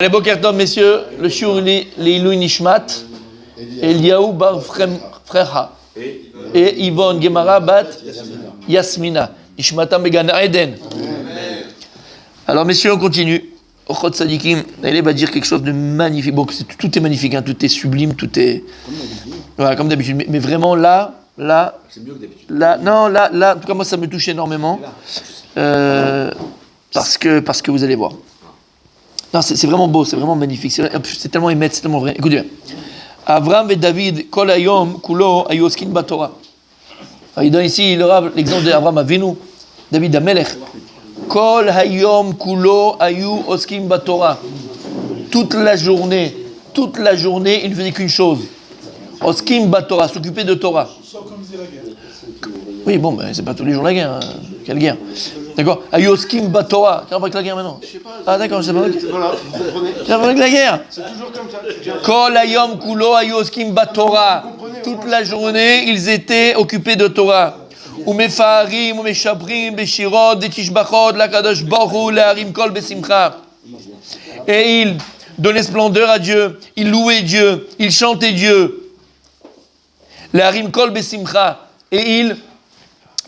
Allez, Boker Tov, messieurs, le shiur Leilui Nishmat, Eliyahu bar Frecha, et Yvonne Gemara bat Yasmina, Nishmatam Began Eden. Alors, messieurs, on continue. Ochot Sadikim, elle va dire quelque chose de magnifique. Bon, tout est magnifique, hein, tout est sublime, tout est. Voilà, comme d'habitude. Mais vraiment, là, c'est mieux que d'habitude. Là, en tout cas, moi, ça me touche énormément. Parce que vous allez voir. Non, c'est vraiment beau, c'est vraiment magnifique. C'est tellement émettre, c'est tellement vrai. Écoutez bien. Avram et David, Kol Hayom, Kulo, Ayu Oskin Batorah. Il donne ici l'exemple d'Avram Avinu, David Amelech. Kol Hayom, Kulo, Ayu Oskin Batorah. Toute la journée, il ne faisait qu'une chose. Oskin Batorah, s'occuper de Torah. Oui, bon, mais c'est pas tous les jours la guerre. Hein. Quelle guerre? D'accord? Ayoskim Batora. Tu as avec la guerre maintenant? Ah, d'accord, je sais pas. Voilà, vous comprenez? Tu as avec la guerre? C'est toujours comme ça. Kol Hayom Kulo Ayoskim Batora. Toute la journée, ils étaient occupés de Torah. Umefaharim, Umeshabrim, Beshirot, Detishbachot, Lakadosh Baruch, Leharim Kol Besimcha. Et ils donnaient splendeur à Dieu, ils louaient Dieu, ils chantaient Dieu. Leharim Kol Besimcha. Et ils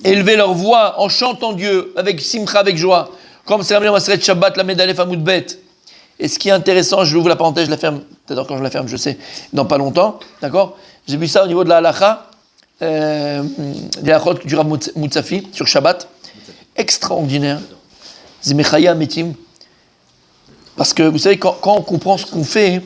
élever leur voix en chantant Dieu, avec simcha, avec joie, comme c'est la meilleure Maseret Shabbat, la Medalef Amoudbet. Et ce qui est intéressant, je ouvre la parenthèse, je la ferme, peut-être quand je la ferme, je sais, dans pas longtemps, d'accord? J'ai vu ça au niveau de la halacha, des halachot du Rav Moutsafi, sur Shabbat, extraordinaire, Zemechaya Metim, parce que vous savez, quand on comprend ce qu'on fait,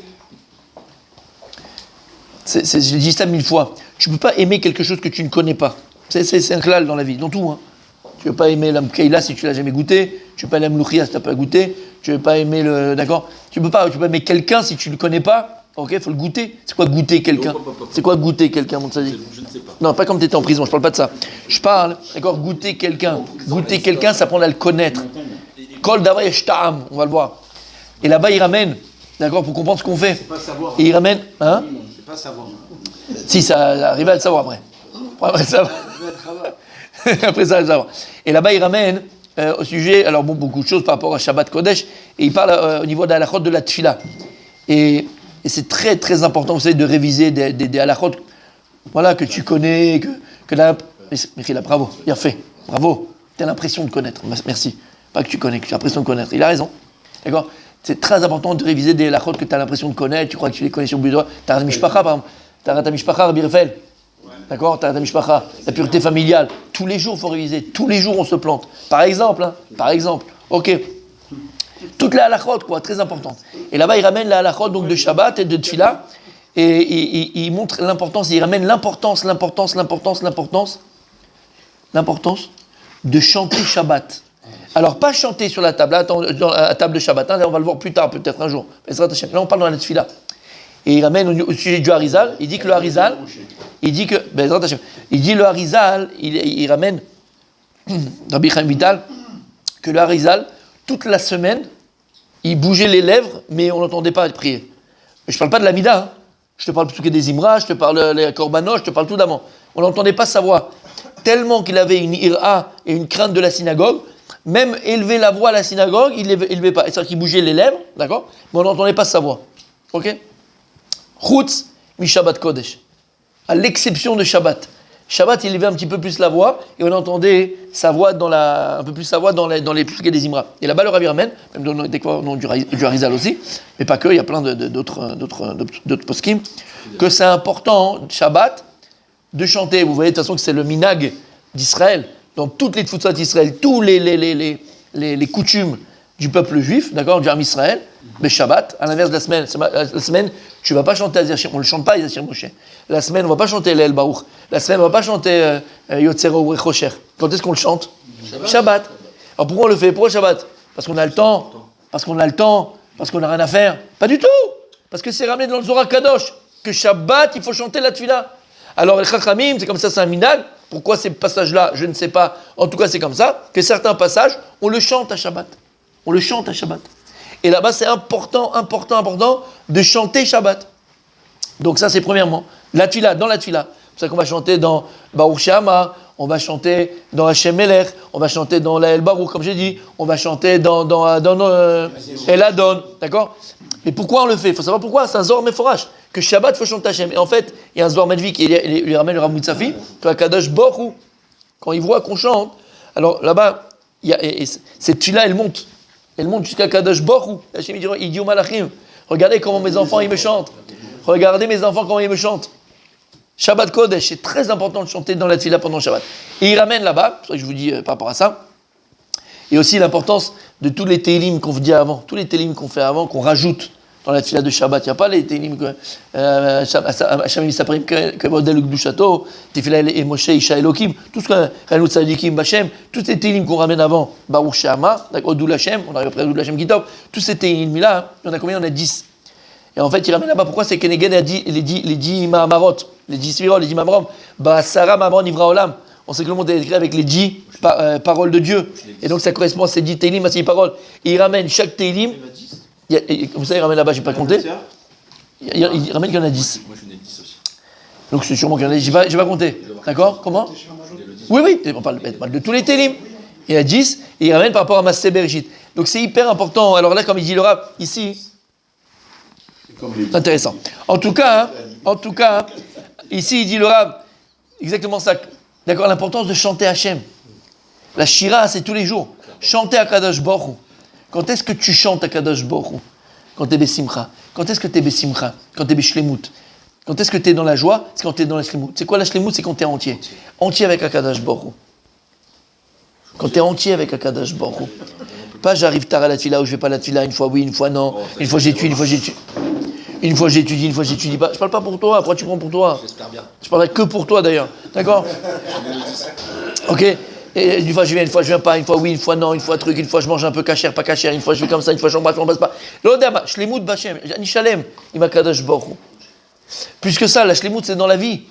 je dis ça 1000 fois, tu ne peux pas aimer quelque chose que tu ne connais pas. C'est un klal dans la vie, dans tout. Hein. Tu ne veux pas aimer l'amkeila si tu ne l'as jamais goûté. Tu ne veux pas aimer l'amlouchia si tu n'as pas goûté. Tu ne veux pas aimer le. D'accord? Tu ne peux pas aimer quelqu'un si tu ne le connais pas. Ok, il faut le goûter. C'est quoi goûter quelqu'un? C'est quoi goûter quelqu'un, mon tzaddik? Je ne sais pas. Non, pas comme tu étais en prison, je ne parle pas de ça. Je parle, d'accord, goûter quelqu'un. Goûter quelqu'un, ça prend à le connaître. Kol davay sh'ta'am, on va le voir. Et là-bas, il ramène, d'accord, pour comprendre ce qu'on fait. C'est pas savoir. Et il ramène. Hein? C'est pas savoir. Si, ça arrive à le savoir après. Après ça va. Après ça, va. Et là-bas, il ramène au sujet, alors bon, beaucoup de choses par rapport à Shabbat Kodesh, et il parle au niveau de la halachot de la tfila. Et c'est très très important, vous savez, de réviser des halachot, voilà, que tu connais, que là, Michel, bravo, bien fait, bravo, tu as l'impression de connaître, merci, pas que tu connais, que tu as l'impression de connaître, il a raison, d'accord? C'est très important de réviser des halachot que tu as l'impression de connaître, tu crois que tu les connais sur le bout du doigt. T'as un mishpacha, par exemple, t'as un mishpacha, Rabbi Raphaël. D'accord, t'as la mishpacha, la pureté familiale. Tous les jours, il faut réviser. Tous les jours, on se plante. Par exemple, ok. Toute la halachot, quoi, très importante. Et là-bas, il ramène la halachot donc de Shabbat et de Tfila. Et il montre l'importance, il ramène l'importance de chanter Shabbat. Alors, pas chanter sur la table, là, dans la table de Shabbat. Hein, on va le voir plus tard, peut-être un jour. Là, on parle dans la Tfila. Et il ramène au sujet du Harizal, il dit que le Harizal, il ramène, Rabbi Chaim Vital, que le Harizal, toute la semaine, il bougeait les lèvres, mais on n'entendait pas prier. Mais je ne parle pas de l'Amida, hein. Je te parle plutôt que des Imra, je te parle des Korbanos, je te parle tout d'avant. On n'entendait pas sa voix. Tellement qu'il avait une ira et une crainte de la synagogue, même élever la voix à la synagogue, il n'élevait pas. C'est-à-dire qu'il bougeait les lèvres, d'accord, mais on n'entendait pas sa voix. Ok? Chutz mi Shabbat Kodesh. À l'exception de Shabbat. Shabbat, il élevait un petit peu plus la voix et on entendait sa voix un peu plus sa voix dans les plus des Imra. Et là-bas, le Rabbi ramène, même dans le nom du Harizal aussi, mais pas que, il y a plein d'autres poskim, que c'est important, Shabbat, de chanter. Vous voyez de toute façon que c'est le minag d'Israël, dans toutes les tfoutzot d'Israël, tous les coutumes du peuple juif, d'accord, du Ham Israël, mais Shabbat, à l'inverse de la semaine, tu ne vas pas chanter Azir Shir, on ne le chante pas Azir Moshe. La semaine, on ne va pas chanter Le'el Baruch. La semaine, on ne va pas chanter Yotzero Urechocher. Quand est-ce qu'on le chante? Shabbat. Alors pourquoi on le fait? Pourquoi Shabbat? Parce qu'on a le temps, parce qu'on n'a rien à faire. Pas du tout. Parce que c'est ramené dans le Zohar Kadosh, que Shabbat, il faut chanter la Tfila. Alors les Chachamim, c'est comme ça, c'est un minag. Pourquoi ces passages-là, je ne sais pas. En tout cas, c'est comme ça, que certains passages, on le chante à Shabbat. On le chante à Shabbat. Et là-bas, c'est important de chanter Shabbat. Donc ça, c'est premièrement. La tfila, dans la tfila. C'est pour ça qu'on va chanter dans Baruch Shama, on va chanter dans Hashem Melech, on va chanter dans la El Baruch, comme j'ai dit, on va chanter dans El Adon, d'accord? Mais pourquoi on le fait? Il faut savoir pourquoi. C'est un Zohar Meforash. Que Shabbat, il faut chanter Hachem. Et en fait, il y a un Zohar Medvi qui lui ramène le Rav Moutsafi, que la Kadosh Borou, quand il voit qu'on chante, alors là-bas, cette tefila, elle monte. Elle monte jusqu'à Kadosh Borou. Hachem, il dit au Malachim, regardez comment mes enfants, ils me chantent. Regardez mes enfants, comment ils me chantent. Shabbat Kodesh, c'est très important de chanter dans la tefila pendant Shabbat. Et il ramène là-bas, c'est pour ça que je vous dis par rapport à ça, et aussi l'importance de tous les télim qu'on dit avant, tous les télim qu'on fait avant, qu'on rajoute dans la tefila de Shabbat. Il n'y a pas les télim que Hashem Misaprim, que modèle du château, Tefila et Moshe, Isha Elohim, tout ce que Ranout Sadikim, Bachem, tous ces télim qu'on ramène avant, Baruch Shama, Odul Hashem, on arrive après Odul Hashem Kitov, tous ces télim-là, il y en a combien? On a 10. Et en fait, il ramène là-bas, pourquoi? C'est Kenegen a dit les 10 Mahamarot, les 10 Svirot, les 10 Mamrom, Sarah Mamron Nivra Olam. On sait que le monde est écrit avec les 10 paroles de Dieu. Et donc ça correspond à ces 10 télim, à ces 10 paroles. Et il ramène chaque télim. Vous savez, il ramène là-bas, je n'ai pas compté. Il ramène qu'il y en a 10. Moi, je n'ai 10 aussi. Donc c'est sûrement qu'il y en a 10. Je n'ai pas compté. D'accord? Comment? Oui, on parle de tous les télim. Il y a 10. Et il ramène par rapport à Massé Bereshit. Donc c'est hyper important. Alors là, comme il dit le Rav, ici. Intéressant. En tout cas, ici, il dit le Rav, exactement ça. D'accord, l'importance de chanter Hachem. La Shira, c'est tous les jours. Chanter à Kadosh Baruch Hu. Quand est-ce que tu chantes à Kadosh Baruch Hu? Quand tu es Bessimcha. Quand est-ce que tu es Bessimcha? Quand tu es Beshlemut. Quand est-ce que tu es dans la joie? C'est quand tu es dans la Shlemut. C'est quoi la Shlemut? C'est quand tu es entier. Entier avec Akadosh Baruch Hu. Quand tu es entier avec Akadosh Baruch Hu. Pas j'arrive tard à la tefila ou je vais pas à la tefila, une fois oui, une fois non. Une fois j'étudie, une fois j'étudie. Une fois j'étudie, une fois j'étudie pas. Je parle pas pour toi. Pourquoi tu prends pour toi? J'espère bien. Je parlerai que pour toi d'ailleurs. D'accord? Ok. Et une fois je viens, une fois je viens pas, une fois oui, une fois non, une fois truc, une fois je mange un peu cachère, pas cachère, une fois je vais comme ça, une fois je m'embrasse pas. L'odama, shlemut bachem, ani shalem, imakadosh baruch Hu. Plus que ça, la shlemut c'est dans la vie.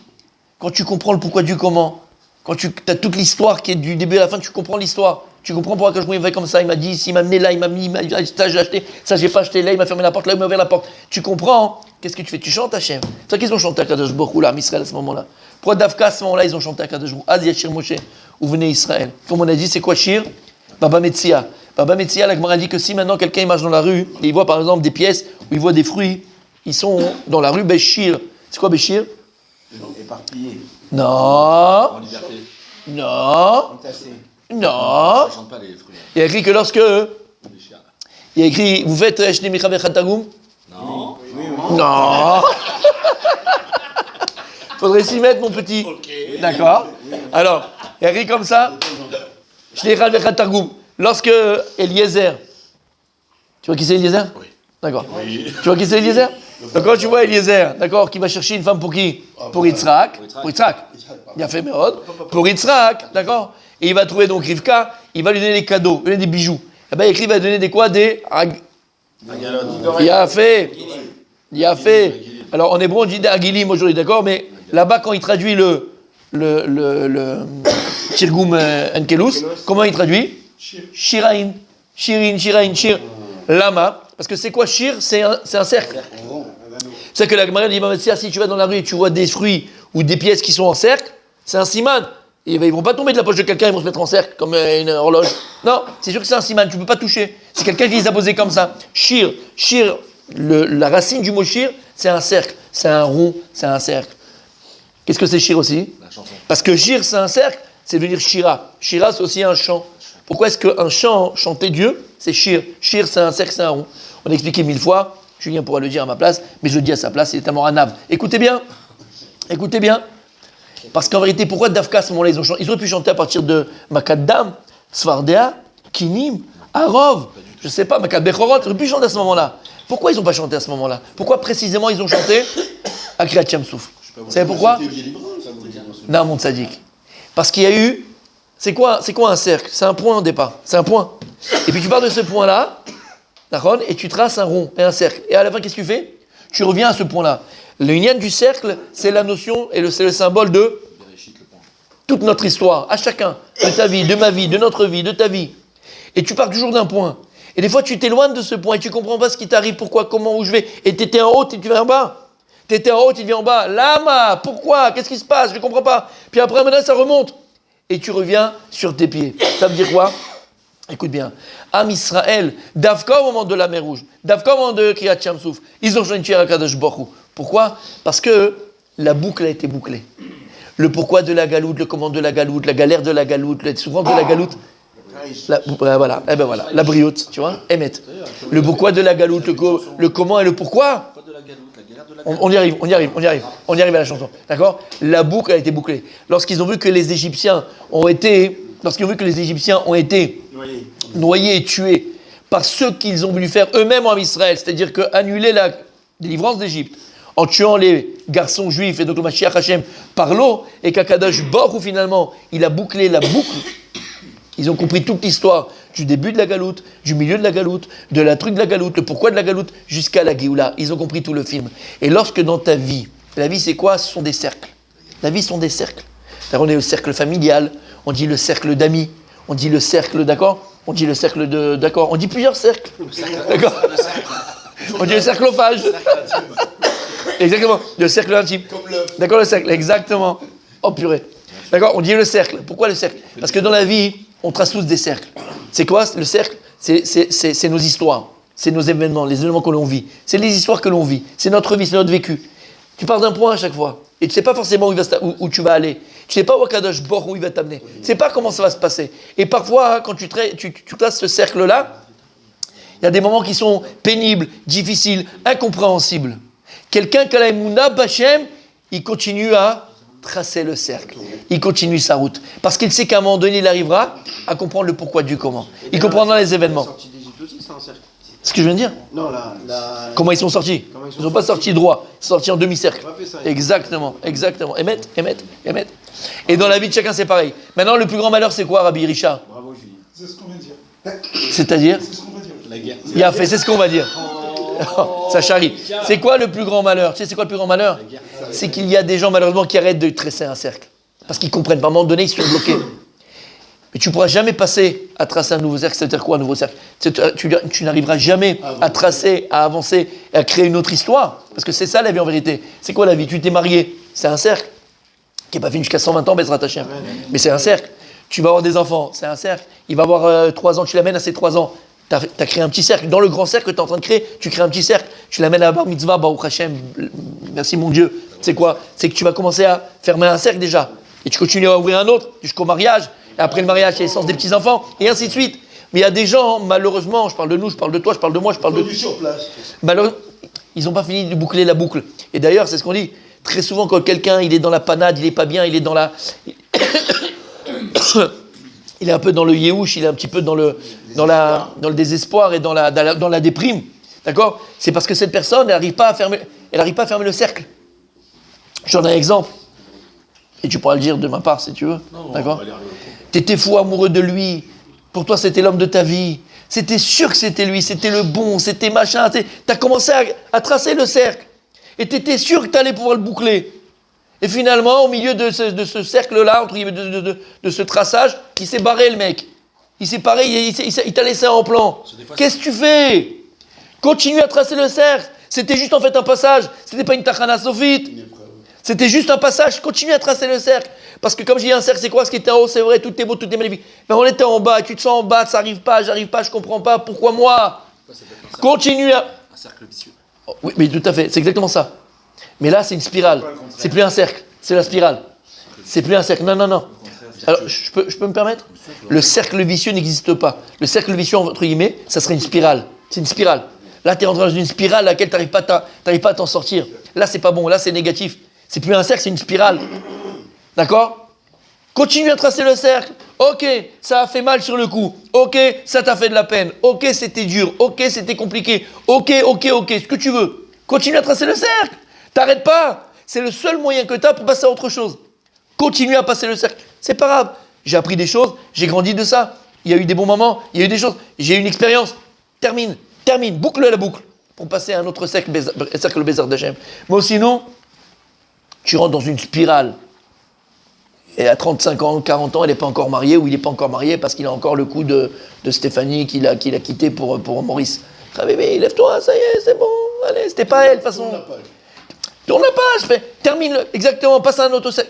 Quand tu comprends le pourquoi du comment, quand tu as toute l'histoire qui est du début à la fin, tu comprends l'histoire. Tu comprends pourquoi quand je me vais comme ça, il m'a dit ici, il m'a amené là, il m'a mis, ça j'ai acheté, ça j'ai pas acheté là, il m'a fermé la porte, là il m'a ouvert la porte. Tu comprends? Qu'est-ce que tu fais? Tu chantes Hachem. C'est ça qu'ils ont chanté à Kadosh Baruch Hu là, Israël à ce moment-là. Pourquoi Davka à ce moment-là ils ont chanté à Kadosh Baruch Hu? Az Yashir Moshe, où venez Israël. Comme on a dit, c'est quoi Shir? Baba Metzia. Baba Metzia, la Gemara dit que si maintenant quelqu'un marche dans la rue et il voit par exemple des pièces où il voit des fruits, ils sont dans la rue Béchir. C'est quoi Béchir? Éparpillé. Non. En liberté. Non. Entassé. Non. Je chante pas les fruits. Il y a écrit que lorsque. Les chiens. Il y a écrit, vous faites Shne Micha Vechatagum? Non. Non. Faudrait s'y mettre, mon petit. D'accord. Alors, il y a écrit comme ça. Shne Micha Vechatagum. Lorsque Eliezer. Tu vois qui c'est Eliezer? Oui. D'accord. Oui. Tu vois qui c'est Eliezer? Donc quand tu vois Eliezer, d'accord, qui va chercher une femme pour qui? Pour Yitzhak. Pour Yitzhak. Il a fait Mérod. Pour Yitzhak, d'accord. Et il va trouver donc Rivka, il va lui donner des cadeaux, lui donner des bijoux. Et bien écrit, il va lui donner des quoi? Des... Il a fait. Alors en hébreu on dit des Agilim aujourd'hui, d'accord, mais là-bas quand il traduit le Tirgum Enkelus, comment il traduit? Shirain. Shirin, Shirain, Shir. Lama. Parce que c'est quoi Shir? C'est un cercle. C'est que la Gemara dit, si tu vas dans la rue et tu vois des fruits ou des pièces qui sont en cercle, c'est un siman. Et ils vont pas tomber de la poche de quelqu'un, ils vont se mettre en cercle comme une horloge. Non, c'est sûr que c'est un siman, tu peux pas toucher. C'est quelqu'un qui les a posés comme ça. Shir, la racine du mot shir, c'est un cercle, c'est un rond, c'est un cercle. Qu'est-ce que c'est shir aussi? La chanson. Parce que shir, c'est un cercle, c'est devenir shira. Shira, c'est aussi un chant. Pourquoi est-ce qu'un chant, chanter Dieu, c'est shir? Shir, c'est un cercle, c'est un rond. On a expliqué 1000 fois, Julien pourra le dire à ma place, mais je le dis à sa place, il est tellement ranav. Écoutez bien. Parce qu'en vérité, pourquoi Davka à ce moment-là, ils auraient pu chanter à partir de Makadam, Svardea, Kinim, Arov, je sais pas, Makad Bechorot, ils auraient pu chanter à ce moment-là. Pourquoi ils n'ont pas chanté à ce moment-là? Pourquoi précisément ils ont chanté à Kriyat Yam-Souf? Vous savez pourquoi? Non, mon tzaddik. Parce qu'il y a eu, c'est quoi un cercle? C'est un point au départ, c'est un point. Et puis tu pars de ce point-là, d'accord, et tu traces un rond et un cercle. Et à la fin, qu'est-ce que tu fais? Tu reviens à ce point-là. Le union du cercle, c'est la notion et c'est le symbole de toute notre histoire, à chacun, de ta vie, de ma vie, de notre vie, de ta vie. Et tu pars toujours d'un point. Et des fois, tu t'éloignes de ce point et tu comprends pas ce qui t'arrive, pourquoi, comment, où je vais. Et tu étais en haut et tu viens en bas. Tu étais en haut, tu viens en bas. Lama, pourquoi? Qu'est-ce qui se passe? Je ne comprends pas. Puis après, maintenant, ça remonte. Et tu reviens sur tes pieds. Ça veut dire quoi? Écoute bien, Am Israël, Davka au moment de la mer Rouge, Davka au moment de Kriyat Shamsouf, ils ont choisi Akadosh Baruch Hu. Pourquoi? Parce que la boucle a été bouclée. Le pourquoi de la galoute, le comment de la galoute, la galère de la galoute, le souffrance de la galoute, voilà, eh ben voilà, la brioute, tu vois, Emet. Le pourquoi de la galoute, le comment et le pourquoi. On y arrive à la chanson, d'accord? La boucle a été bouclée. Lorsqu'ils ont vu que les Égyptiens ont été noyés et tués par ceux qu'ils ont voulu faire eux-mêmes en Israël, c'est-à-dire que annuler la délivrance d'Égypte en tuant les garçons juifs et donc le Mashiach Hashem par l'eau, et qu'Akadosh Baruch Hu finalement, il a bouclé la boucle. Ils ont compris toute l'histoire du début de la galoute, du milieu de la galoute, de la truc de la galoute, le pourquoi de la galoute, jusqu'à la Géoula. Ils ont compris tout le film. Et lorsque dans ta vie, la vie c'est quoi? Ce sont des cercles. La vie sont des cercles. On est le cercle familial, on dit le cercle d'amis, on dit le cercle, d'accord? On dit le cercle de, d'accord? On dit plusieurs cercles. D'accord? On dit le cerclophage. Exactement, le cercle intime. D'accord, le cercle, exactement. Oh purée. D'accord, on dit le cercle. Pourquoi le cercle? Parce que dans la vie, on trace tous des cercles. C'est quoi le cercle? C'est nos histoires, c'est nos événements, les événements que l'on vit. C'est les histoires que l'on vit, c'est notre vie, c'est notre vécu. Tu pars d'un point à chaque fois, et tu ne sais pas forcément où tu vas aller. Tu ne sais pas où Akadosh Baruch Hu où il va t'amener. Tu ne sais pas comment ça va se passer. Et parfois, quand tu traces ce cercle-là, il y a des moments qui sont pénibles, difficiles, incompréhensibles. Quelqu'un qui a la Emouna Bachem, il continue à tracer le cercle. Il continue sa route. Parce qu'il sait qu'à un moment donné, il arrivera à comprendre le pourquoi du comment. Il comprendra les événements. C'est ce que je viens de dire. Non, comment ils sont sortis? Ils ne sont pas sortis droit. Ils sont sortis en demi-cercle. Exactement. Émet. Et dans la vie de chacun, c'est pareil. Maintenant, le plus grand malheur, c'est quoi, Rabbi Richard? Bravo, Julien. C'est ce qu'on vient de dire. C'est-à-dire? C'est ce qu'on va dire. La guerre. Il a fait, c'est ce qu'on va dire. Ça charrie. C'est quoi le plus grand malheur? Tu sais, c'est quoi le plus grand malheur? C'est qu'il y a des gens, malheureusement, qui arrêtent de tracer un cercle. Parce qu'ils comprennent pas. À un moment donné, ils sont bloqués. Mais tu ne pourras jamais passer à tracer un nouveau cercle. C'est-à-dire quoi, un nouveau cercle? Tu n'arriveras jamais à tracer, à avancer, à créer une autre histoire. Parce que c'est ça la vie en vérité. C'est quoi la vie? Tu t'es marié, c'est un cercle. Qui n'est pas fini jusqu'à 120 ans, baisera ta chien. Mais c'est un cercle. Tu vas avoir des enfants, c'est un cercle. Il va avoir 3 ans, tu l'amènes à ses 3 ans. Tu as créé un petit cercle. Dans le grand cercle que tu es en train de créer, tu crées un petit cercle. Tu l'amènes à la bar mitzvah, Baruch Hashem. Merci mon Dieu. C'est quoi? C'est que tu vas commencer à fermer un cercle déjà. Et tu continues à ouvrir un autre jusqu'au mariage. Et après le mariage, il y a l'essence des petits-enfants. Et ainsi de suite. Mais il y a des gens, malheureusement, je parle de nous, je parle de toi, je parle de moi, je parle de... Malheureusement, ils n'ont pas fini de boucler la boucle. Et d'ailleurs, c'est ce qu'on dit. Très souvent, quand quelqu'un, il est dans la panade, il n'est pas bien, il est dans la... il est un peu dans le yéhouch, il est un petit peu dans le désespoir et dans la déprime. D'accord? C'est parce que cette personne, elle n'arrive pas à fermer le cercle. Je donne un exemple. Et tu pourras le dire de ma part si tu veux. D'accord? Tu étais fou amoureux de lui. Pour toi, c'était l'homme de ta vie. C'était sûr que c'était lui, c'était le bon, c'était machin. Tu as commencé à tracer le cercle. Et tu étais sûr que tu allais pouvoir le boucler. Et finalement, au milieu de ce cercle-là, entre guillemets, de ce traçage, il s'est barré le mec. Il s'est barré, il t'a laissé en plan. Qu'est-ce que tu fais? Continue à tracer le cercle. C'était juste en fait un passage. C'était pas une tachana sophite. C'était juste un passage. Continue à tracer le cercle. Parce que comme je dis, un cercle, c'est quoi? Ce qui était en haut, c'est vrai, tout est beau, tout est magnifique. Mais on était en bas, tu te sens en bas, ça arrive pas, j'arrive pas, je comprends pas. Pourquoi moi? Continue à... Un cercle vicieux. Oh, oui, mais tout à fait, c'est exactement ça. Mais là, c'est une spirale. C'est plus un cercle, c'est la spirale. C'est plus un cercle. Non. Alors, je peux me permettre? Le cercle vicieux n'existe pas. Le cercle vicieux, entre guillemets, ça serait une spirale. C'est une spirale. Là, tu es rentré dans une spirale à laquelle tu n'arrives pas à t'en sortir. Là, c'est pas bon. Là, c'est négatif. C'est plus un cercle, c'est une spirale. D'accord? Continue à tracer le cercle. Ok, ça a fait mal sur le coup. Ok, ça t'a fait de la peine. Ok, c'était dur. Ok, c'était compliqué. Ok, ce que tu veux. Continue à tracer le cercle. T'arrêtes pas. C'est le seul moyen que tu as pour passer à autre chose. Continue à passer le cercle. C'est pas grave. J'ai appris des choses. J'ai grandi de ça. Il y a eu des bons moments. Il y a eu des choses. J'ai eu une expérience. Termine. Boucle la boucle. Pour passer à un autre cercle Bézard d'Hachem. Mais sinon, tu rentres dans une spirale. Et à 35 ans, 40 ans, il n'est pas encore marié, ou il n'est pas encore marié parce qu'il a encore le coup de Stéphanie qu'il a quitté pour Maurice. Ah bébé, lève-toi, ça y est, c'est bon, allez, c'était pas elle, de toute façon. Tourne la page, termine-le, exactement, passe à un autre cercle.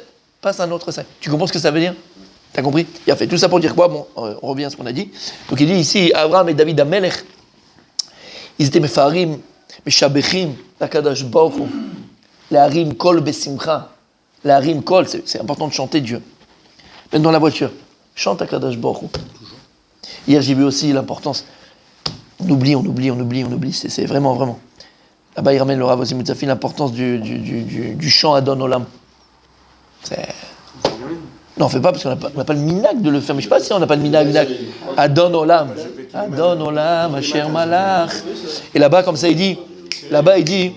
Tu comprends ce que ça veut dire? T'as compris? Il a fait tout ça pour dire quoi? Bon, on revient à ce qu'on a dit. Donc il dit ici, Abraham et David Amelech, ils étaient mefarim, meshabechim, l'akadosh baruch hu, l'arim kol besimcha, l'arim kol, c'est important de chanter Dieu. Même dans la voiture, chante akadosh baruch hu. Hier j'ai vu aussi l'importance, on oublie, c'est vraiment. Là-bas il ramène le Rav aussi Mutzafi, l'importance du chant Adon Olam. Non, on ne fait pas parce qu'on n'a pas le minag de le faire. Mais je ne sais pas si on n'a pas le minag. Adon Olam, Asher Malach. Et là-bas, comme ça, il dit, on n'a pas l'habitude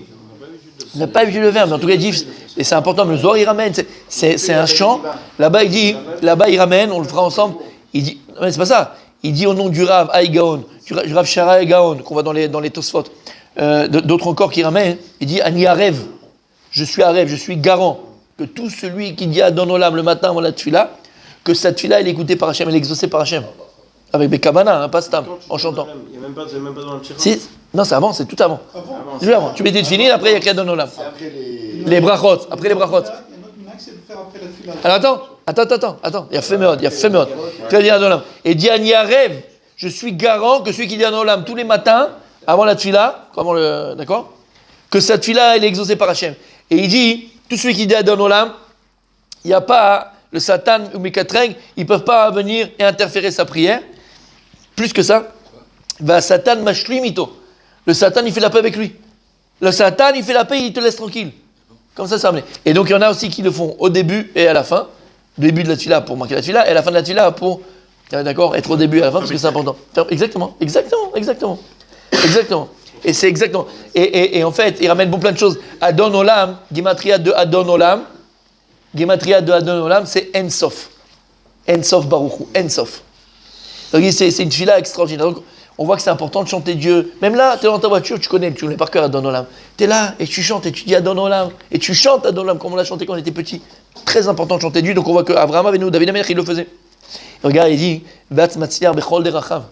de le faire, mais en tout cas, il dit, et c'est important, mais le Zohar, il ramène, c'est un chant. Là-bas, il ramène, on le fera ensemble. Il dit, non, mais c'est pas ça. Il dit au nom du Rav Haïgaon, du Rav Shara Haïgaon, qu'on voit dans les Tosfot, d'autres encore qui ramènent, il dit, Ani Arev, je suis garant. Que tout celui qui dit Adon Olam le matin avant la tfila, que cette tfila elle est écoutée par Hachem, elle est exaucée par Hachem. Avec Bekavana, pas Stam, en chantant. Il n'y a même pas dans le petit Non, c'est avant, c'est tout avant. Avant. Tu mets des tfilines, après il y a qu'Adon Olam. Les brachot, après les brachot. Alors attends, il y a fait meod. Tu vas dire Adon Olam. Et dit Ani Arev, je suis garant que celui qui dit Adon Olam tous les matins, avant la tfila, d'accord, que cette tfila elle est exaucée par Hachem. Et il dit, tout celui qui dit Adon Olam, il n'y a pas le Satan ou Mekatreng, ils ne peuvent pas venir et interférer sa prière. Plus que ça, va Satan mashlim ito. Le Satan, il fait la paix avec lui. Le Satan, il fait la paix, il te laisse tranquille. Comme ça amené. Et donc, il y en a aussi qui le font au début et à la fin. Début de la tfila pour marquer la tfila, et à la fin de la tfila pour, d'accord, être au début et à la fin, parce que c'est important. Exactement. Et c'est exactement. Et en fait, il ramène plein de choses. Adon Olam, Gematria de Adon Olam, c'est Ensof. Ensof Baruchu, Ensof. Donc c'est une tfila extraordinaire. Donc on voit que c'est important de chanter Dieu. Même là, tu es dans ta voiture, tu connais par cœur Adon Olam. Tu es là et tu chantes et tu dis Adon Olam. Et tu chantes Adon Olam comme on l'a chanté quand on était petit. Très important de chanter Dieu. Donc on voit que Abraham Avinu, David Amelech, il le faisait. Et regarde, il dit Vatz Matzliar Bechol Derachav.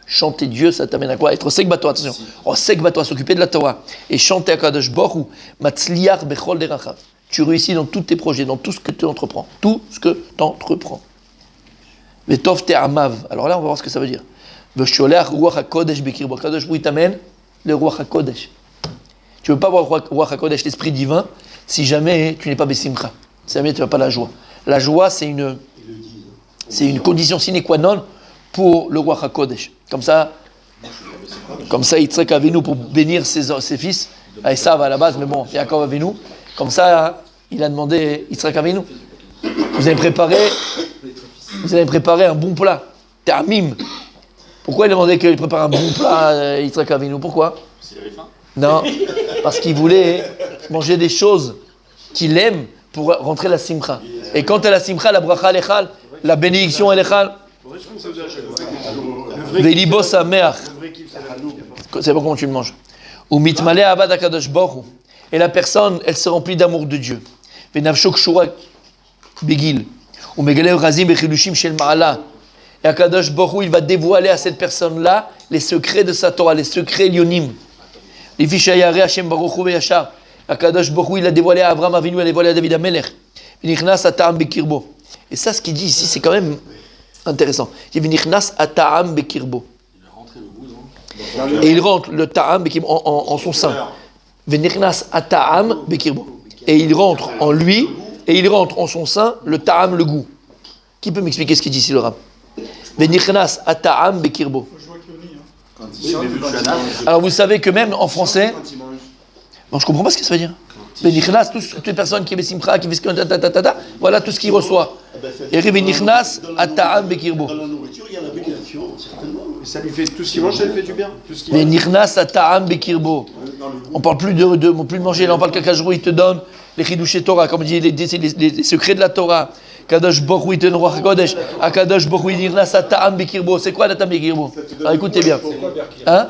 Chanter Dieu, ça t'amène à quoi? Être sek bato, attention. Sek bato, s'occuper de la Torah. Et chanter à Kadosh Baruch Hu, Matzliar Bechol Derachav. Tu réussis dans tous tes projets, dans tout ce que tu entreprends. Vetov Te'amav. Alors là, on va voir ce que ça veut dire. Vesholeach Ruach HaKodesh Bekirbo. Kadosh Baruch Hu t'amène le Ruach HaKodesh. Tu ne peux pas avoir Ruach HaKodesh, l'esprit divin, si jamais tu n'es pas Besimcha. Si jamais tu n'as pas la joie. La joie, c'est une condition sine qua non pour le Ruach HaKodesh. Comme ça, Yitzhak Avinu, pour bénir ses fils, Esav à la base, mais bon, Yaakov Avinu, comme ça, il a demandé Yitzhak Avinu, vous allez préparer un bon plat, Ta'amim. Pourquoi il a demandé qu'il prépare un bon plat, Yitzhak Avinu? Pourquoi? S'il avait faim. Non, parce qu'il voulait manger des choses qu'il aime pour rentrer la simcha. Et quand tu as la simcha, la bracha lechal, la bénédiction lechal, Velibo sameach. C'est pas comment tu le manges. Ou mitmale abad akadosh baruch hu. Et la personne, elle se remplit d'amour de Dieu. Venavsho kshura begil. Ou megale razim bechilushim shel ma'ala. Et akadosh baruch hu, il va dévoiler à cette personne-là les secrets de sa Torah, les secrets lyonim. Lifi shayare Hashem baruch hu veyashar. Akadosh baruch hu, il a dévoilé à Abraham Avinu, il a dévoilé à David Amelech. V'nichnas ata'am bekirbo. Et ça, ce qu'il dit ici, c'est quand même intéressant. Il dit V'nichnas ata'am bekirbo. Et il rentre le ta'am bekirbo en son sein. V'nichnas ata'am bekirbo. Et il rentre en lui, et il rentre en son sein le ta'am, le goût. Qui peut m'expliquer ce qu'il dit ici le rab? V'nichnas ata'am bekirbo. Alors vous savez que même en français, bon, je comprends pas ce que ça veut dire. V'nichnas, toutes les personnes qui besimcha, qui voilà tout ce qu'il reçoit. Et v'nichnas ata'am bekirbo. Dans la nourriture, il y a la bénédiction, certainement. Ça lui fait tout ce qu'il mange, ça lui fait du bien. V'nichnas ata'am bekirbo. On parle plus de manger, là on parle qu'Akadosh il te donne les chidushé Torah, comme dit les secrets de la Torah. Kadosh Baruch Hu il te donne Ruach HaKodesh. Akadosh Baruch Hu il nichnas ata'am bekirbo. C'est quoi l'ata'am bekirbo? Alors écoutez bien. Hein?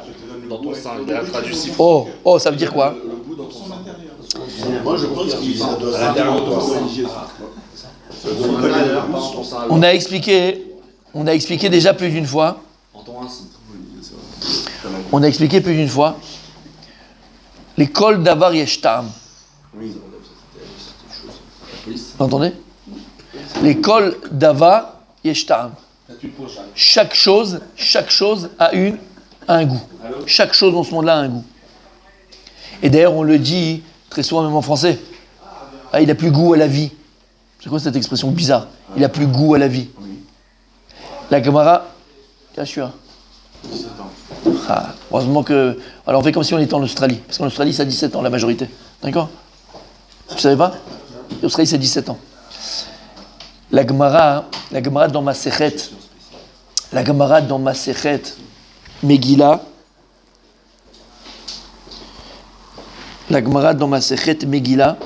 Dans ton sein, il y a la traduction. Oh, ça veut dire quoi? Moi, je pense qu'il ça doit On a expliqué déjà plus d'une fois. On a expliqué plus d'une fois. L'école d'Avar Yesh Ta'am. Vous entendez? L'école d'Ava Yeshtam. Là, tu te poses, hein. Chaque chose a un goût. Chaque chose dans ce monde-là a un goût. Et d'ailleurs, on le dit très souvent, même en français. Ah, il n'a plus goût à la vie. C'est quoi cette expression bizarre? Il n'a plus goût à la vie. La Gemara, là, je suis là. 17 ans. Ah, heureusement que. Alors on fait comme si on était en Australie. Parce qu'en Australie, c'est à 17 ans la majorité. D'accord? Tu savais pas? En Australie, c'est 17 ans. La Gemara dans ma Sechet, Megillah, la Gemara dans ma Sechet Megillah,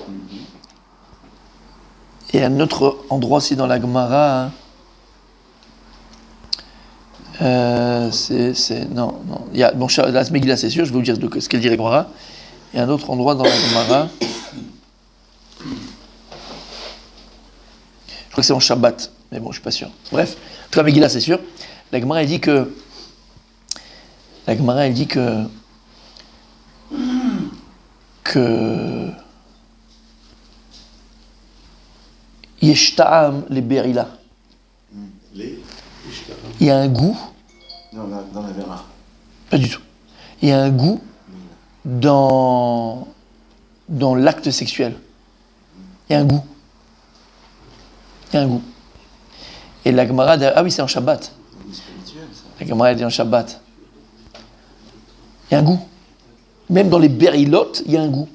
et un autre endroit aussi dans la Gemara, non, il y a, bon, la Megillah c'est sûr, je vais vous dire ce qu'elle dit la Gemara. Il y a un autre endroit dans la Gemara, je crois que c'est en Shabbat, mais bon, je suis pas sûr. Bref, en tout cas, Megillah c'est sûr. La Gemara elle dit que Yeshtaam les berila. Il y a un goût. Dans la Vera. Pas du tout. Il y a un goût dans l'acte sexuel. Il y a un goût. Et la Gemara, ah oui, c'est en Shabbat. Spirituel, ça. La Gemara, elle dit en Shabbat. Il y a un goût. Même dans les berilot, il y a un goût.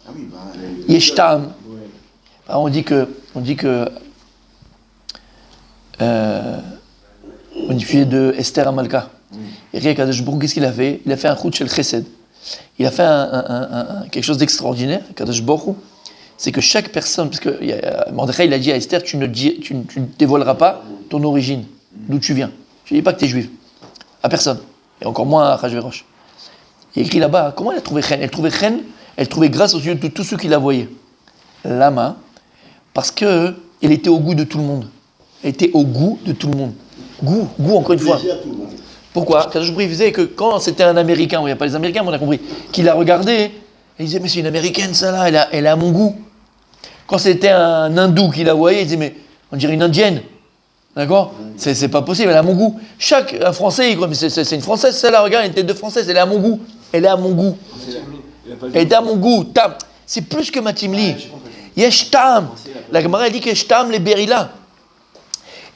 Ah oui, bah. Yeshtam. Ouais. On dit que on diffusait de Esther à Malka. Et rien Kadosh Baruch Hu, qu'est-ce qu'il a fait? Il a fait un chut shel chesed. Il a fait quelque chose d'extraordinaire, Kadosh Baruch Hu. C'est que chaque personne, parce que Mordechai il a dit à Esther, tu ne dévoileras pas ton origine, d'où tu viens. Tu ne dis pas que tu es juive. À personne. Et encore moins à Achashverosh. Il écrit là-bas, comment elle a trouvé Chen? Elle trouvait grâce aux yeux de tous ceux qui la voyaient. Lama, parce qu'elle était au goût de tout le monde. Elle était au goût de tout le monde. Goût encore une fois. Pourquoi? Quand je faisais que quand c'était un Américain, il n'y a pas les Américains, mais on a compris, qui la regardait, il disait, mais c'est une Américaine, ça là, elle a mon goût. Quand c'était un Hindou qui la voyait, il disait, mais on dirait une Indienne. D'accord? C'est pas possible, elle a mon goût. Un Français, il croit, mais c'est une Française, celle-là, regarde, une tête de Française, elle est à mon goût. Elle est à mon goût. Elle est à mon goût. Tam. C'est plus que Matimli. Yesh Tam. La Gemara, elle dit que Yesh Tam les berila.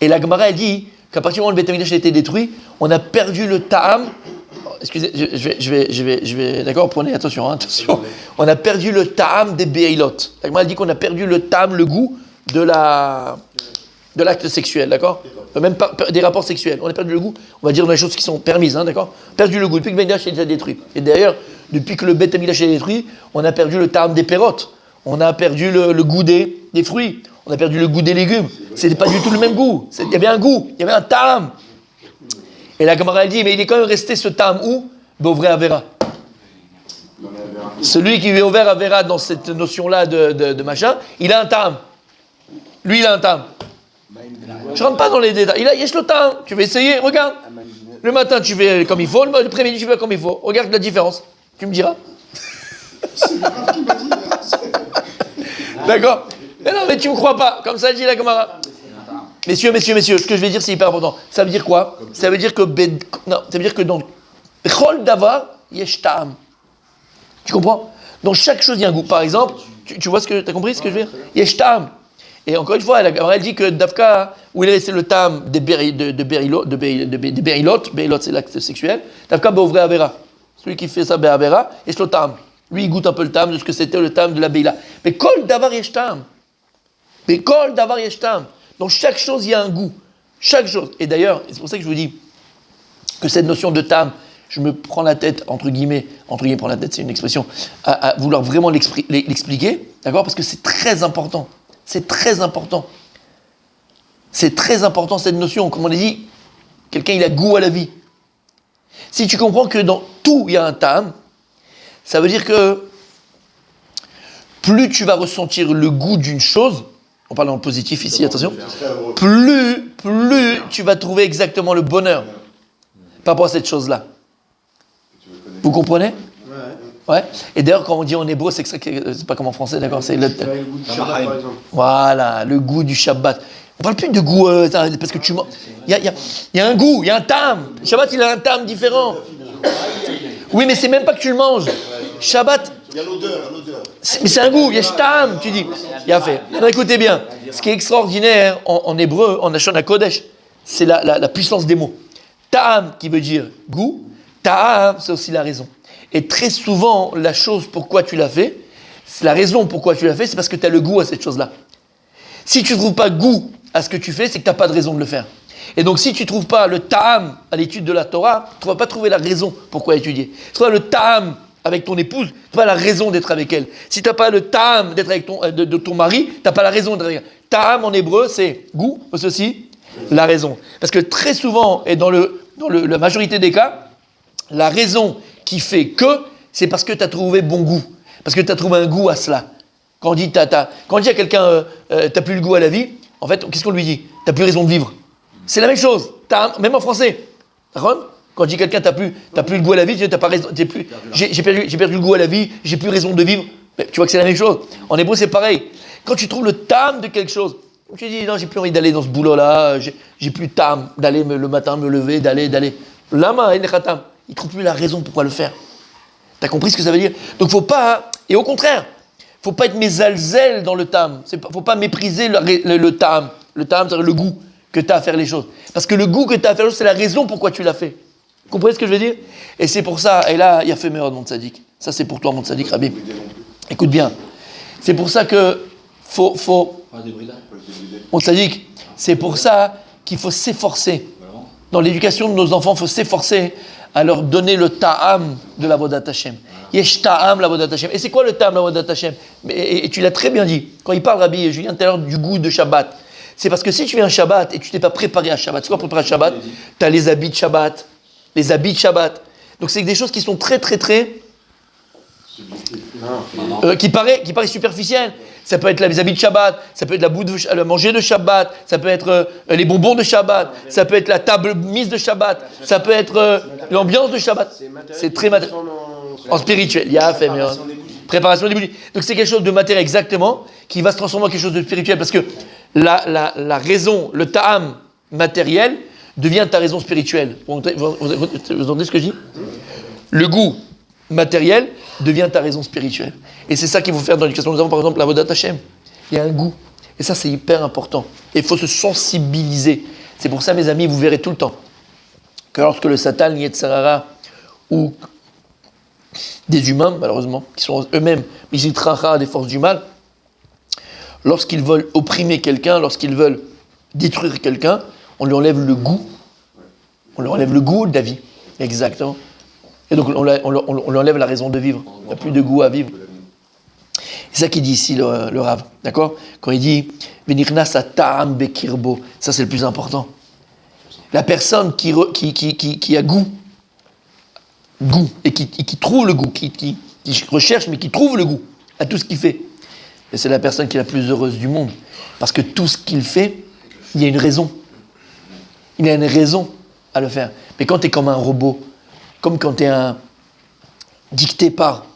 Et la Gemara, elle dit qu'à partir du moment où le Beth Amikdash a été détruit, on a perdu le Ta'am. Excusez, je vais, d'accord, prenez attention. On a perdu le Ta'am des berilot. La Gemara, elle dit qu'on a perdu le Ta'am, le goût de l'acte sexuel, d'accord? Même pas des rapports sexuels. On a perdu le goût, on va dire dans les choses qui sont permises, hein, d'accord? Perdu le goût depuis que le Beth Amikdash a été détruit. Et d'ailleurs, depuis que le Beth Amikdash a été détruit, on a perdu le Ta'am des pérotes. On a perdu le goût des fruits. On a perdu le goût des légumes. C'était pas du tout le même goût. Il y avait un goût, il y avait un Ta'am. Et la Gemara elle dit, mais il est quand même resté ce Ta'am où? Beovré Avera. Celui qui est ouvert Avera dans cette notion-là de machin, il a un Ta'am. Lui, il a un Ta'am. Je rentre pas dans les détails. Il a le Ta'am. Tu veux essayer? Regarde. Le matin, tu fais comme il faut. L'après-midi, tu fais comme il faut. Regarde la différence. Tu me diras. C'est grave qui m'a dit. D'accord? Mais non, mais tu me crois pas. Comme ça dit la Gemara. Messieurs, ce que je vais dire, c'est hyper important. Ça veut dire quoi? Ça veut dire que dans Chol Davar, yesh ta'am. Tu comprends? Dans chaque chose, il y a un goût. Par exemple, tu vois tu as compris ce que je veux dire? Yesh ta'am. Et encore une fois, elle dit que Davka, où il est resté le ta'am des berilot, berilot c'est l'acte sexuel, Davka beovré avera. Celui qui fait ça be'avera, et c'est le ta'am. Lui, il goûte un peu le ta'am de ce que c'était le ta'am de la beila. Mais kol davar yesh ta'am. Dans chaque chose, il y a un goût. Chaque chose. Et d'ailleurs, c'est pour ça que je vous dis que cette notion de ta'am, je me prends la tête, entre guillemets, prendre la tête, c'est une expression, à vouloir vraiment l'expliquer, d'accord? Parce que c'est très important. C'est très important. C'est très important cette notion. Comme on a dit, quelqu'un, il a goût à la vie. Si tu comprends que dans tout, il y a un ta'am, ça veut dire que plus tu vas ressentir le goût d'une chose, on parle en positif ici, attention, plus tu vas trouver exactement le bonheur par rapport à cette chose-là. Vous comprenez? Ouais. Et d'ailleurs, quand on dit en hébreu, c'est pas comme en français, d'accord? C'est le goût du Shabbat, par exemple. Voilà, le goût du Shabbat. On parle plus de goût, parce que tu manges. Il y a un goût, il y a un tam. Shabbat, il a un tam différent. Oui, mais c'est même pas que tu le manges. Shabbat, Il y a l'odeur. mais c'est un goût, il y a shtam, tu dis. Il y a fait. Alors écoutez bien, ce qui est extraordinaire en hébreu, en Lashon HaKodesh, c'est la puissance des mots. Ta'am qui veut dire goût, ta'am c'est aussi la raison. Et très souvent, la chose pourquoi tu l'as fait, c'est la raison pourquoi tu l'as fait, c'est parce que tu as le goût à cette chose-là. Si tu ne trouves pas goût à ce que tu fais, c'est que tu n'as pas de raison de le faire. Et donc si tu ne trouves pas le ta'am à l'étude de la Torah, tu ne vas pas trouver la raison pourquoi étudier. Si tu trouves le ta'am avec ton épouse, tu n'as pas la raison d'être avec elle. Si tu n'as pas le ta'am d'être avec de ton mari, tu n'as pas la raison d'être avec elle. Ta'am en hébreu, c'est goût, c'est aussi la raison. Parce que très souvent, et dans la majorité des cas, la raison qui fait que, c'est parce que tu as trouvé bon goût. Parce que tu as trouvé un goût à cela. Quand on dit à quelqu'un, t'as plus le goût à la vie, en fait, qu'est-ce qu'on lui dit? T'as plus raison de vivre. C'est la même chose. Même en français. D'accord? Quand on dit à quelqu'un, t'as plus le goût à la vie, t'as pas raison, j'ai perdu le goût à la vie, j'ai plus raison de vivre. Mais tu vois que c'est la même chose. En hébreu, c'est pareil. Quand tu trouves le tam de quelque chose, tu dis, non, j'ai plus envie d'aller dans ce boulot-là, j'ai plus tam d'aller le matin me lever, d'aller. Lama, il ne trouve plus la raison pourquoi le faire. T'as compris ce que ça veut dire? Donc faut pas, et au contraire, faut pas être mésalzel dans le tam. Faut pas mépriser le tam. Le tam, c'est le goût que tu as à faire les choses. Parce que le goût que tu as à faire les choses, c'est la raison pourquoi tu l'as fait. Vous comprenez ce que je veux dire? Et c'est pour ça, et là, il y a fait meilleur mon tzaddik. Ça, c'est pour toi, mon tzaddik, Rabbi. Écoute bien. C'est pour ça que mon tzaddik, c'est pour ça qu'il faut s'efforcer. Dans l'éducation de nos enfants, il faut s'efforcer à leur donner le ta'am de la Vodat Hashem. Yesh ta'am la Vodat Hashem. Et c'est quoi le ta'am la Vodat Hashem? Et tu l'as très bien dit. Quand il parle, Rabbi Julien, tout à l'heure, du goût de Shabbat, c'est parce que si tu viens à Shabbat et tu t'es pas préparé à Shabbat, c'est quoi préparer à Shabbat? Tu as les habits de Shabbat, Donc c'est des choses qui sont très, très, très... qui paraît superficielles. Ça peut être les habits de Shabbat, ça peut être le manger de Shabbat, ça peut être les bonbons de Shabbat, ça peut être la table mise de Shabbat, ça peut être l'ambiance de Shabbat. C'est très matériel. En spirituel, il y a fait, mais préparation des bougies. Donc c'est quelque chose de matériel exactement, qui va se transformer en quelque chose de spirituel, parce que la raison, le ta'am matériel, devient ta raison spirituelle. Vous entendez ce que je dis? Le goût matériel devient ta raison spirituelle. Et c'est ça qu'il faut faire dans l'éducation. Nous avons par exemple la Vodat Hashem. Il y a un goût. Et ça, c'est hyper important. Et il faut se sensibiliser. C'est pour ça, mes amis, vous verrez tout le temps que lorsque le Satan, Yetzirah, ou des humains, malheureusement, qui sont eux-mêmes Misitracha, des forces du mal, lorsqu'ils veulent opprimer quelqu'un, lorsqu'ils veulent détruire quelqu'un, on lui enlève le goût. On lui enlève le goût de la vie. Exactement. Et donc, on lui enlève la raison de vivre. Il n'y a plus de goût à vivre. C'est ça qu'il dit ici, le Rav. D'accord? Quand il dit « Venichnas ta'am bekirbo », ça c'est le plus important. La personne qui a goût, et qui trouve le goût, qui recherche, mais qui trouve le goût à tout ce qu'il fait. Et c'est la personne qui est la plus heureuse du monde. Parce que tout ce qu'il fait, il y a une raison. Il y a une raison à le faire. Mais quand tu es comme un robot, comme quand tu es dicté par,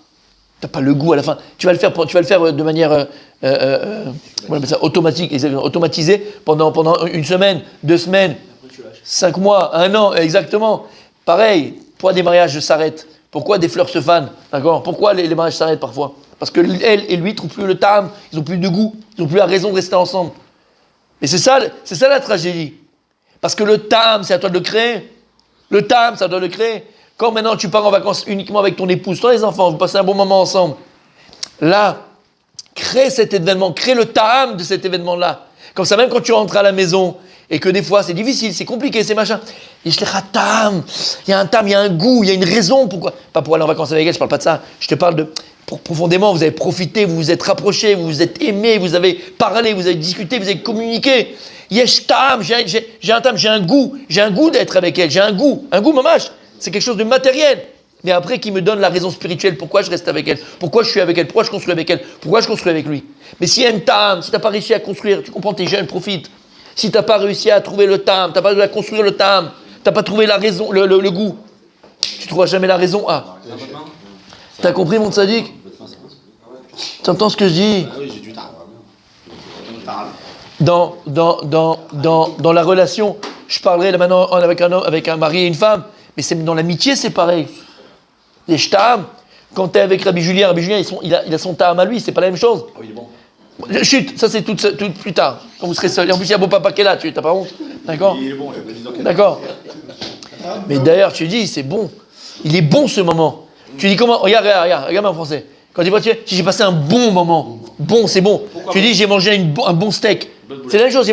tu n'as pas le goût à la fin. Tu vas le faire de manière automatique, automatisée pendant une semaine, 2 semaines, 5 mois, 1 an, exactement. Pareil, pourquoi des mariages s'arrêtent? Pourquoi des fleurs se fanent? D'accord? Pourquoi les mariages s'arrêtent parfois? Parce que elle et lui ne trouvent plus le tam, ils n'ont plus de goût, ils n'ont plus la raison de rester ensemble. Et c'est ça la tragédie. Parce que le tam, c'est à toi de le créer. Le tam, ça doit le créer. Quand maintenant tu pars en vacances uniquement avec ton épouse, sans les enfants, vous passez un bon moment ensemble. Là, crée cet événement, crée le tam de cet événement-là. Comme ça, même quand tu rentres à la maison, et que des fois c'est difficile, c'est compliqué, c'est machin. Il y a un tam, il y a un goût, il y a une raison pourquoi. Pas pour aller en vacances avec elle, je parle pas de ça. Je te parle de profondément, vous avez profité, vous vous êtes rapprochés, vous vous êtes aimés, vous avez parlé, vous avez discuté, vous avez communiqué. Yesh tam, j'ai un tam, j'ai un goût d'être avec elle, j'ai un goût mamash. C'est quelque chose de matériel. Mais après, qui me donne la raison spirituelle, pourquoi je reste avec elle, pourquoi je suis avec elle, pourquoi je construis avec elle, pourquoi je construis avec lui. Mais si y a une tam, si tu n'as pas réussi à construire, tu comprends, t'es jeune, profite. Si tu n'as pas réussi à trouver le tam, tu n'as pas réussi à construire le tam, tu n'as pas trouvé la raison, le goût, tu ne trouveras jamais la raison. T'as compris, mon tzaddik? Tu entends ce que je dis? Ah oui, j'ai du temps. dans la relation, je parlerai là maintenant avec un mari et une femme, mais c'est dans l'amitié, c'est pareil. Les shtam, quand tu es avec Rabbi Julien, il a son ta'am à lui, c'est pas la même chose. Ah oui, il est bon. Chut, ça c'est tout plus tard, quand vous serez seul. Et en plus, il y a beau papa qui est là, tu n'as pas honte. D'accord? Il est bon, il a pas dit dans quel- D'accord. Mais d'ailleurs, tu dis, c'est bon. Il est bon ce moment. Tu dis comment? Regarde en français. Quand tu vois, si j'ai passé un bon moment, bon, c'est bon. Tu dis, j'ai mangé un bon steak. C'est la même chose,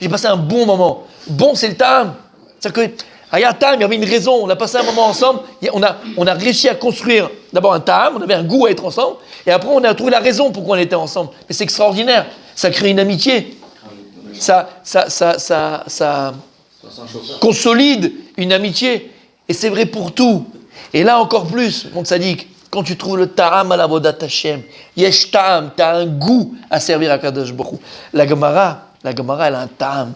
j'ai passé un bon moment. Bon, c'est le tam. C'est-à-dire que, regarde, tam, il y avait une raison. On a passé un moment ensemble. On a réussi à construire d'abord un tam. On avait un goût à être ensemble. Et après, on a trouvé la raison pourquoi on était ensemble. Mais c'est extraordinaire. Ça crée une amitié. Ça consolide une amitié. Et c'est vrai pour tout. Et là encore plus, mon tzaddik, quand tu trouves le ta'am à la vodat Hashem, yesh ta'am, tu as un goût à servir à Kadosh Baruch Hu. La Gemara, elle a un ta'am.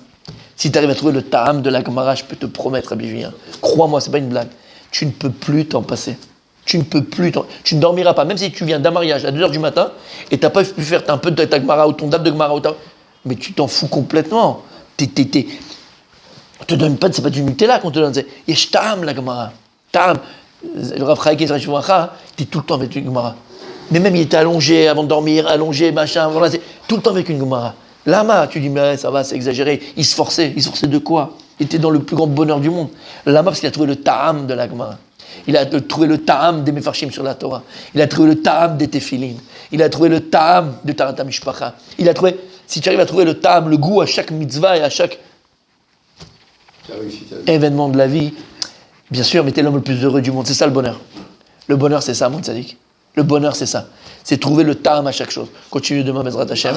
Si tu arrives à trouver le ta'am de la Gemara, je peux te promettre, Rabbi Julien, crois-moi, c'est pas une blague, tu ne peux plus t'en passer. Tu ne dormiras pas, même si tu viens d'un mariage à 2h du matin et tu n'as pas pu faire un peu de ta Gemara ou ton date de Gemara, mais tu t'en fous complètement. On te donne pas, c'est pas du Nutella qu'on te donne, c'est yesh ta'am la Gemara. Ta'am. Le Rav Chaim, il était tout le temps avec une Gemara. Mais même il était allongé avant de dormir, machin, voilà, tout le temps avec une Gemara. Lama, tu dis, mais ça va, c'est exagéré. Il se forçait de quoi? Il était dans le plus grand bonheur du monde. Lama, parce qu'il a trouvé le ta'am de la Gemara. Il a trouvé le ta'am des Mefarshim sur la Torah. Il a trouvé le ta'am des Tefillin. Il a trouvé le ta'am de Tarat Mishpacha. Si tu arrives à trouver le ta'am, le goût à chaque mitzvah et à chaque événement de la vie, bien sûr, mais t'es l'homme le plus heureux du monde. C'est ça le bonheur. Le bonheur, c'est ça, mon tzaddik. Le bonheur, c'est ça. C'est trouver le ta'am à chaque chose. Continue demain, Bezrat Hashem.